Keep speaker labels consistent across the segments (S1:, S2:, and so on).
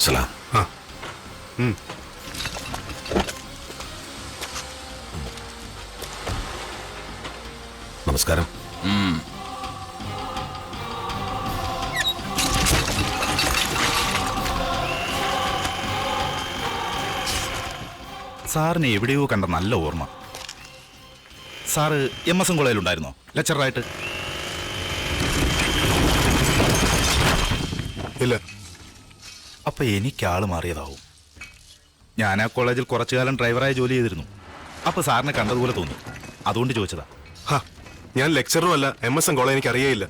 S1: സലാം.
S2: ആ.
S1: നമസ്കാരം.
S3: സാറിനെ എവിടെയോ കണ്ട നല്ല ഓർമ്മ. Sir MSN കോളേജിലുണ്ടായിരുന്നോ ലെക്ചറായിട്ട്?
S2: ഇല്ല.
S3: അപ്പൊ എനിക്ക് ആള് മാറിയതാവും. ഞാൻ ആ കോളേജിൽ കുറച്ചു കാലം ഡ്രൈവറായി ജോലി ചെയ്തിരുന്നു. അപ്പൊ സാറിനെ കണ്ടതുപോലെ തോന്നി, അതുകൊണ്ട് ചോദിച്ചതാ.
S2: ഹാ, ഞാൻ ലെക്ചറും അല്ല, MSN കോളേജ് എനിക്ക് അറിയേയില്ല.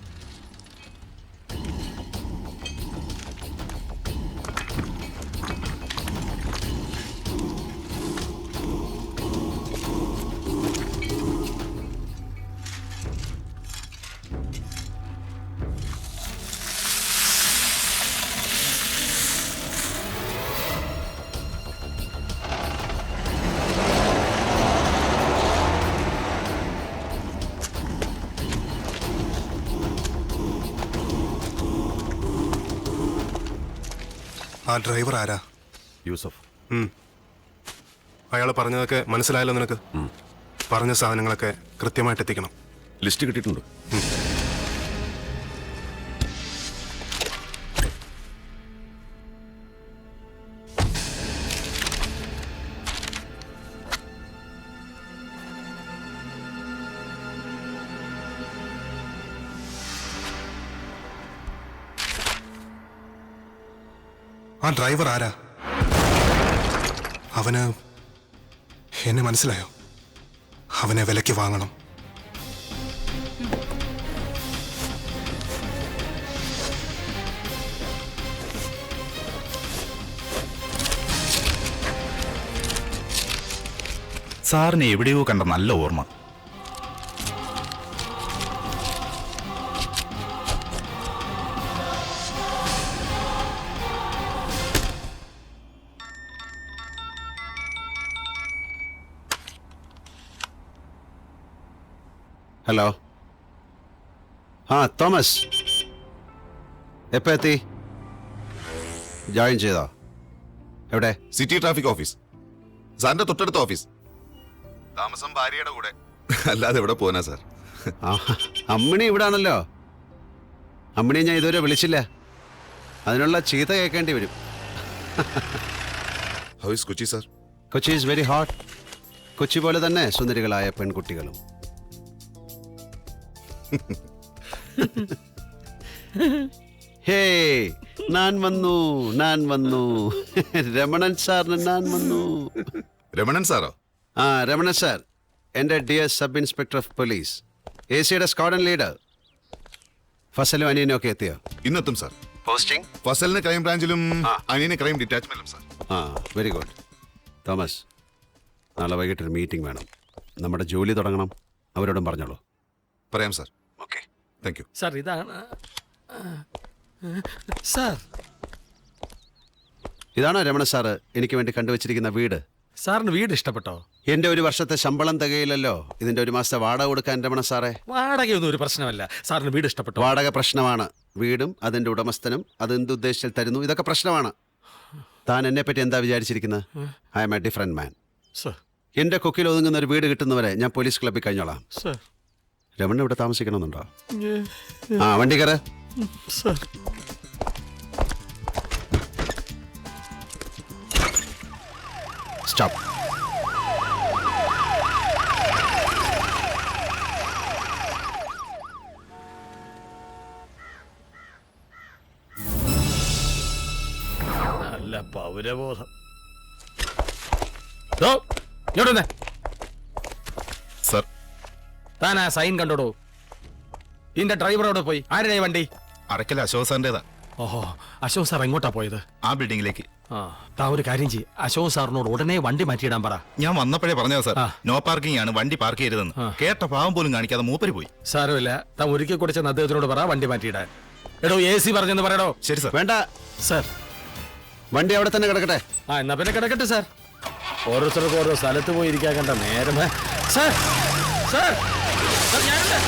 S2: ആ ഡ്രൈവർ ആരാ?
S1: യൂസഫ്.
S2: അയാൾ പറഞ്ഞതൊക്കെ മനസ്സിലായല്ലോ നിനക്ക്? പറഞ്ഞ സാധനങ്ങളൊക്കെ കൃത്യമായിട്ട് എത്തിക്കണം.
S1: ലിസ്റ്റ് കിട്ടിയിട്ടുണ്ട്.
S2: ആ ഡ്രൈവർ ആരാ? അവന് എന്നെ മനസ്സിലായോ? അവനെ വിലയ്ക്ക് വാങ്ങണം.
S3: സാറിനെ എവിടെയോ കണ്ട നല്ല ഓർമ്മ.
S1: ഹലോ. ആ തോമസ്, എപ്പോ എത്തി? ജോയിൻ ചെയ്തോ? എവിടെ?
S4: City traffic office. സാറിന്റെ തൊട്ടടുത്ത ഓഫീസ്. താമസം ഭാര്യയുടെ കൂടെ, അല്ലാതെ എവിടെ പോനാ സാർ?
S1: ആ, അമ്മിണി ഇവിടെ ആണല്ലോ. അമ്മിണിയെ ഞാൻ ഇതുവരെ വിളിച്ചില്ല. അതിനുള്ള ചീത്ത കേൾക്കേണ്ടി വരും.
S4: How is Kochi sir?
S1: Kochi is very hot. Kochi പോലെ തന്നെ സുന്ദരികളായ പെൺകുട്ടികളും. ഹേ, ഞാൻ വന്നു രമണൻ സാറിന് ഞാൻ വന്നു.
S4: രമണൻ സാറോ?
S1: ആ, രമണൻ സാർ, എൻ്റെ dear sub inspector of police, AC സ്ക്വാഡൻ ലീഡർ. ഫസലും അനിയനും ഒക്കെ എത്തിയോ?
S4: ഇന്നെത്തും സാർ.
S1: പോസ്റ്റിംഗ്
S4: ഫസലിന് ക്രൈം ബ്രാഞ്ചിലും അനിയന് ക്രൈം ഡിറ്റാച്ച്മെന്റിലും സാർ.
S1: ആ, വെരി ഗുഡ്. തോമസ്, നാളെ വൈകിട്ടൊരു മീറ്റിംഗ് വേണം. നമ്മുടെ ജോലി തുടങ്ങണം. അവരോടും പറഞ്ഞോളൂ.
S4: പറയാം sir.
S1: Okay,
S4: thank you
S5: sir. ഇതാണ് സാർ.
S1: ഇതാണോ രമണ സാറ് എനിക്ക് വേണ്ടി കണ്ടുവച്ചിരിക്കുന്ന വീട്?
S5: സാറിന് വീട് ഇഷ്ടപ്പെട്ടോ?
S1: എൻ്റെ ഒരു വർഷത്തെ ശമ്പളം തികയില്ലല്ലോ. ഇതിൻ്റെ ഒരു മാസത്തെ വാടക കൊടുക്കാൻ രമണ സാറേ.
S5: വാടകയൊന്നും ഒരു പ്രശ്നമല്ല. സാറിന് വീട് ഇഷ്ടപ്പെട്ടോ?
S1: വാടക പ്രശ്നമാണ്. വീടും അതിൻ്റെ ഉടമസ്ഥനും അതെന്തുദ്ദേശത്തിൽ തരുന്നു, ഇതൊക്കെ പ്രശ്നമാണ്. താൻ എന്നെപ്പറ്റി എന്താ വിചാരിച്ചിരിക്കുന്നത്? I am a different man.
S5: Sir,
S1: എൻ്റെ കൊക്കിൽ ഒതുങ്ങുന്ന ഒരു വീട് കിട്ടുന്നവരെ ഞാൻ പോലീസ് ക്ലബ്ബിൽ കഴിഞ്ഞോളാം.
S5: സാർ.
S1: രമണ ഇവിടെ താമസിക്കണമെന്നുണ്ടോ? ആ, വണ്ടി കയറ്.
S5: Sir,
S1: stop.
S5: നല്ല പൗരബോധം. ദോ, ഇങ്ങോട്ട് വന്നേ.
S3: സർ,
S5: താൻ ആ സൈൻ കണ്ടോടോ? ഇതിന്റെ ഡ്രൈവറോട് പോയി. ആരുടെ വണ്ടി?
S3: അറക്കൽ അശോക് സാറിൻ്റെതാ.
S5: ഓഹോ, അശോക് സാർ എങ്ങോട്ടാ പോയത്?
S3: ആ ബിൽഡിങ്ങിലേക്ക്.
S5: ആ, താ ഒരു കാര്യം ചെയ്യ്. അശോക് സാറിനോട് ഉടനെ വണ്ടി മാറ്റിയിടാൻ പറ.
S3: ഞാൻ വന്നപ്പോഴേ പറഞ്ഞതാ സാർ,
S5: ആ.
S3: നോ പാർക്കിംഗ് ആണ്, വണ്ടി പാർക്ക് ചെയ്തതെന്ന്. കേട്ട പാവം പോലും കാണിക്കാതെ മൂപ്പര് പോയി.
S5: സാരമില്ല, താൻ ഒരിക്കൽ കൂടെ ചെന്ന് അദ്ദേഹത്തിനോട് പറ വണ്ടി മാറ്റിയിടാൻ. എടോ, AC പറഞ്ഞെന്ന് പറയടോ.
S3: ശരി സാർ.
S1: വേണ്ട,
S5: സാർ.
S1: വണ്ടി അവിടെ തന്നെ കിടക്കട്ടെ.
S5: ആ, എന്നാ പിന്നെ കിടക്കട്ടെ സാർ. ഓരോരുത്തർക്കും ഓരോ സ്ഥലത്ത് പോയി ഇരിക്കാൻ കണ്ട നേരം. സാർ, സാർ, സാർ, ഞാനുണ്ട്.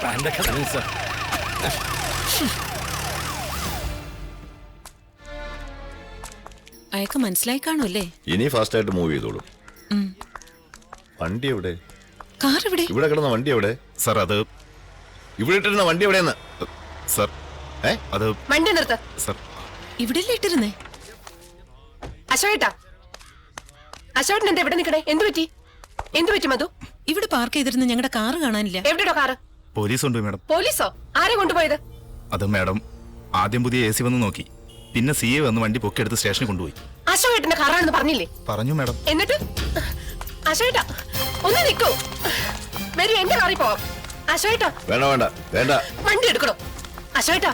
S5: പാൻ്റൊക്കെ തന്നെ സാർ.
S6: അയാൾക്ക് മനസ്സിലായി കാണുമല്ലേ?
S7: ഇനി ഫാസ്റ്റ് ആയിട്ട് മൂവ് ചെയ്തോളൂ. വണ്ടി എവിടെ?
S6: കാർ ഇവിടെ.
S7: ഇവിടെ കിടന്ന വണ്ടി എവിടെ?
S3: സാർ അത്
S7: ഇവിടെ ഇട്ടിരുന്ന വണ്ടി എവിടെയെന്ന്?
S3: സാർ അത്
S8: വണ്ടി നിർത്ത്.
S3: സാർ
S6: ഇവിടെ ഇട്ടിരുന്നേ.
S8: അശോകേട്ടാ, അശോകേട്ടൻ എന്താ ഇവിടെ നിൽക്കണേ? എന്ത് പറ്റി മധു?
S6: ഇവിടെ പാർക്ക് ചെയ്തിരുന്ന ഞങ്ങളുടെ കാറ് കാണാനില്ല.
S8: എവിടെയോ കാറ്?
S3: പോലീസ് ഉണ്ട് മാഡം.
S8: പോലീസോ? ആരെ കൊണ്ടുപോയത്?
S3: അത് മാഡം ആദ്യം പുതിയ AC വന്ന് നോക്കി, പിന്നെ CA വന്ന് വണ്ടി പൊക്കിയെടുത്ത് സ്റ്റേഷനിൽ കൊണ്ടുപോയി.
S8: അശോകേട്ടന്റെ കാറാണെന്ന് പറഞ്ഞില്ലേ?
S3: പറഞ്ഞു മാഡം.
S8: എന്നിട്ട് അശോകേട്ടാ ഒന്ന് നിൽക്കൂ. വരൂ, എന്റെ കാറിൽ പോവാം. അശോകേട്ടാ
S7: വേണ്ട
S8: വണ്ടി എടുക്കണോ? അശോകേട്ടാ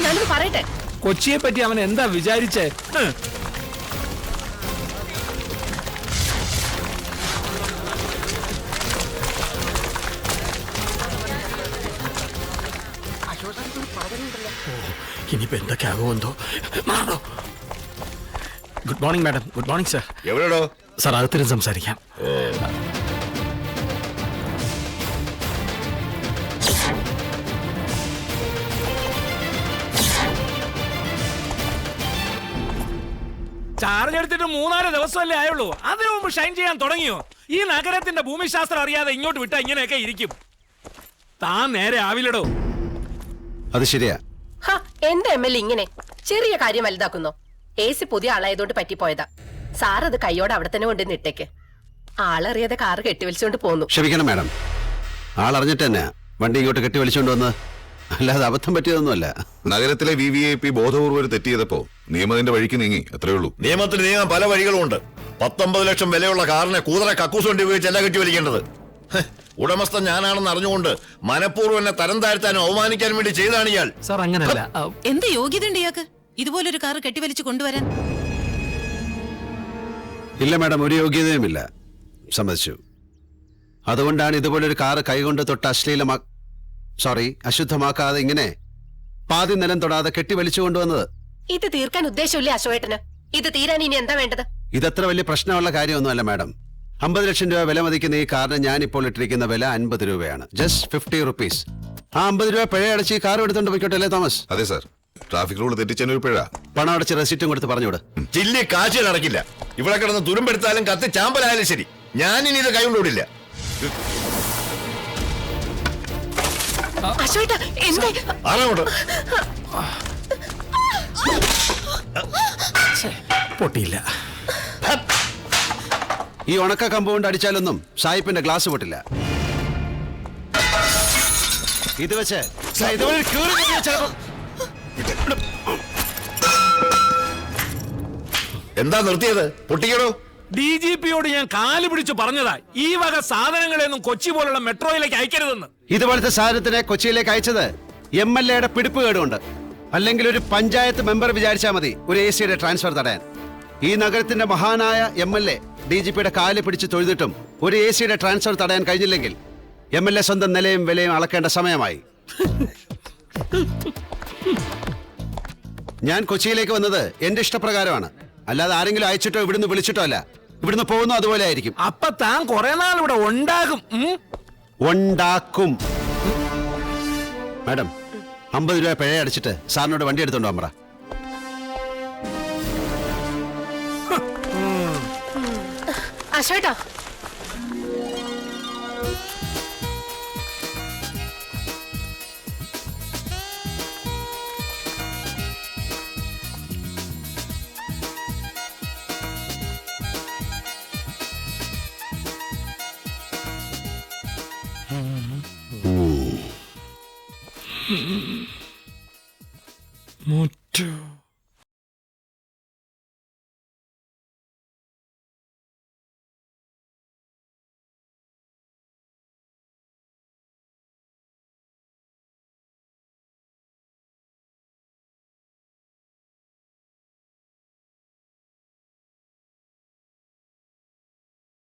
S8: ഞാനൊന്ന് പറയട്ടെ.
S5: കൊച്ചിയെ പറ്റി അവൻ എന്താ വിചാരിച്ചേ? ഇനിയിപ്പോ എന്തൊക്കെ ആകുമെന്തോ. Good morning madam. Good morning sir.
S7: എവിടെയോ
S5: സാർ അകത്തിരുന്ന് സംസാരിക്കാം.
S9: ചാർജ് എടുത്തിട്ട് 3-4 ദിവസമല്ലേ ആയുള്ളൂ. അതിനു മുമ്പ് ഷൈൻ ചെയ്യാൻ തുടങ്ങിയോ? ഈ നഗരത്തിന്റെ ഭൂമിശാസ്ത്രം അറിയാതെ ഇങ്ങോട്ട് വിട്ടാ ഇങ്ങനെയൊക്കെ ഇരിക്കും. താൻ നേരെ ആവില്ലടോ.
S1: അത് ശരിയാ.
S8: എന്റെ ML ഇങ്ങനെ ചെറിയ കാര്യം വലുതാക്കുന്നോ? AC പുതിയ ആളായതുകൊണ്ട് പറ്റിപ്പോയതാ. സാർ അത് കൈയോടെ അവിടെ തന്നെ കൊണ്ടുവന്ന് ഇട്ടേക്ക്. ആളറിയാതെ കാറ് കെട്ടിവലിച്ചോണ്ട് പോന്നു.
S1: ക്ഷമിക്കണം മാഡം, ആളറിഞ്ഞിട്ട് തന്നെ വണ്ടി ഇങ്ങോട്ട് കെട്ടി വലിച്ചുകൊണ്ട് വന്ന്, അല്ലാതെ അബദ്ധം പറ്റിയതൊന്നുമല്ല.
S4: നഗരത്തിലെ VVIP ബോധപൂർവ്വം ഒരു തെറ്റ് ചെയ്തപ്പോ നിയമത്തിന്റെ വഴിക്ക് നീങ്ങി, അത്രേ ഉള്ളൂ.
S7: നിയമത്തിന് നീങ്ങാൻ പല വഴികളുമുണ്ട്. 19 ലക്ഷം വിലയുള്ള കാറിനെ കൂതറ കക്കൂസ് വണ്ടി ഉപയോഗിച്ച് എല്ലാം കെട്ടി വലിക്കേണ്ടത്. ഉടമസ്ഥൻ ഞാനാണെന്ന് അറിഞ്ഞുകൊണ്ട് മനഃപൂർവ്വം എന്നെ തരം താഴ്ത്താനും അവമാനിക്കാനും വേണ്ടി ചെയ്താണ് ഇയാൾ.
S5: സാർ അങ്ങനല്ല.
S6: എന്ത് യോഗ്യത ഉണ്ട് ഇയാൾക്ക് ഇതുപോലൊരു കാറ് കെട്ടിവലിച്ച് കൊണ്ടുവരാൻ?
S1: ഇല്ല മാഡം, ഒരു യോഗ്യതയുമില്ല. സമ്മതിച്ചു. അതുകൊണ്ടാണ് ഇതുപോലൊരു കാറ് കൈകൊണ്ട് തൊട്ട് അശുദ്ധമാക്കാതെ ഇങ്ങനെ പാതി നിലം തൊടാതെ കെട്ടി വലിച്ചു കൊണ്ടുവന്നത്.
S8: ഇത് തീർക്കാൻ ഉദ്ദേശമില്ലേ അശോകേട്ടന്? ഇത് തീരാൻ ഇനി എന്താ വേണ്ടത്?
S1: ഇതത്ര വലിയ പ്രശ്നമുള്ള കാര്യമൊന്നുമല്ല മാഡം. 50 ലക്ഷം രൂപ വില മതിക്കുന്ന ഈ കാറിന് ഞാനിപ്പോൾ ഇട്ടിരിക്കുന്ന വില 50 രൂപയാണ്. Just 50 rupees. ആ 50 രൂപ പിഴ അടച്ച് ഈ കാർ എടുത്തോണ്ട് പോയിക്കോട്ടെ അല്ലേ തോമസ്?
S4: അതെ സാർ, ട്രാഫിക് റൂൾ തെറ്റിച്ചൊരു പിഴ.
S1: പണം അടച്ച് റെസിറ്റും കൊടുത്ത് പറഞ്ഞുവിട്.
S7: ചില്ലി കാശ് നടക്കില്ല. ഇവിടെ കിടന്ന് തുരുമ്പെടുത്താലും കത്തി ചാമ്പലായാലും ശരി, ഞാനിനി ഇത് കൈകൊണ്ടുവിടില്ല.
S8: അശോകേട്ടാ എന്തേ?
S7: ആരാങ്ങോട്ട്?
S5: പൊട്ടിയില്ല.
S1: ഈ ഉണക്ക കമ്പൗണ്ട് അടിച്ചാലൊന്നും സായിപ്പിന്റെ ഗ്ലാസ് പൊട്ടില്ല. ഇത് വെച്ച്
S7: എന്താ നിർത്തിയത്? പൊട്ടിക്കണോ?
S9: DGPയോട് ഞാൻ കാല് പിടിച്ചു പറഞ്ഞതാ ഈ വക സാധനങ്ങളെയൊന്നും കൊച്ചി പോലുള്ള മെട്രോയിലേക്ക് അയക്കരുതെന്ന്.
S1: ഇതുപോലത്തെ സാധനത്തിനെ കൊച്ചിയിലേക്ക് അയച്ചത് MLAയുടെ പിടിപ്പ് കേടുണ്ട്. അല്ലെങ്കിൽ ഒരു പഞ്ചായത്ത് മെമ്പർ വിചാരിച്ചാൽ മതി ഒരു AC ട്രാൻസ്ഫർ തടയാൻ. ഈ നഗരത്തിന്റെ മഹാനായ MLA DGPയുടെ കാല് പിടിച്ച് തൊഴുതിട്ടും ഒരു AC ട്രാൻസ്ഫർ തടയാൻ കഴിഞ്ഞില്ലെങ്കിൽ MLA സ്വന്തം നിലയും വിലയും അളക്കേണ്ട സമയമായി. ഞാൻ കൊച്ചിയിലേക്ക് വന്നത് എന്റെ ഇഷ്ടപ്രകാരമാണ്, അല്ലാതെ ആരെങ്കിലും അയച്ചിട്ടോ ഇവിടുന്ന് വിളിച്ചിട്ടോ അല്ല. ഇവിടുന്ന് പോകുന്നു അതുപോലെ ആയിരിക്കും.
S9: അപ്പൊ താൻ കുറെ നാൾ ഇവിടെ
S1: ഉണ്ടാക്കും. മാഡം, 50 രൂപ പിഴ അടിച്ചിട്ട് സാറിനോട് വണ്ടി എടുത്തോണ്ടോ പറ.
S8: അശോകേട്ടാ
S9: മുറ്റു